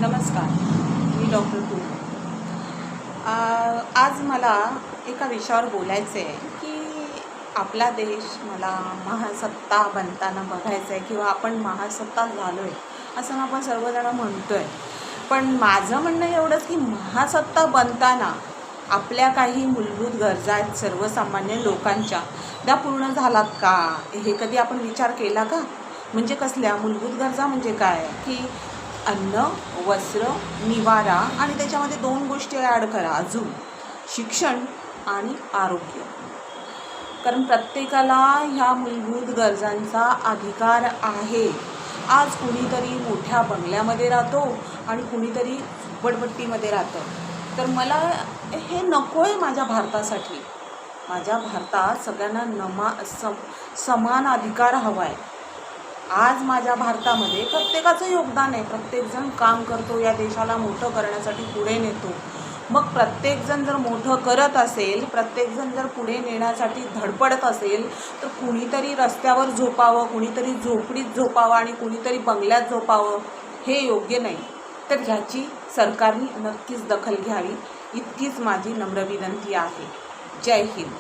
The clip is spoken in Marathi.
नमस्कार, मी डॉक्टर तू. आज मला एका विषयावर बोलायचं आहे की आपला देश मला महासत्ता बनताना बघायचं आहे किंवा आपण महासत्ता झालो आहे असं आपण सर्वजण म्हणतो आहे. पण माझं म्हणणं एवढंच की महासत्ता बनताना आपल्या काही मूलभूत गरजा आहेत सर्वसामान्य लोकांच्या, त्या पूर्ण झालात का हे कधी आपण विचार केला का? म्हणजे कसल्या मूलभूत गरजा म्हणजे काय की अन्न, वस्त्र, निवारा आणि त्याच्यामध्ये 2 गोष्टी ॲड करा अजून, शिक्षण आणि आरोग्य. कारण प्रत्येकाला ह्या मूलभूत गरजांचा अधिकार आहे. आज कुणीतरी मोठ्या बंगल्यामध्ये राहतो आणि कुणीतरी झोपडपट्टीमध्ये राहतं. तर मला हे नको आहे माझ्या भारतासाठी. माझ्या भारतात सगळ्यांना समान अधिकार हवा आहे. आज माझ्या भारतामध्ये प्रत्येकाचं योगदान आहे. प्रत्येकजण काम करतो, या देशाला मोठं करण्यासाठी पुढे नेतो. मग प्रत्येकजण जर मोठं करत असेल, प्रत्येकजण जर पुढे नेण्यासाठी धडपडत असेल, तर कुणीतरी रस्त्यावर झोपावं, कुणीतरी झोपडीत झोपावं आणि कुणीतरी बंगल्यात झोपावं हे योग्य नाही. तर ह्याची सरकारने नक्कीच दखल घ्यावी, इतकीच माझी नम्र विनंती आहे. जय हिंद.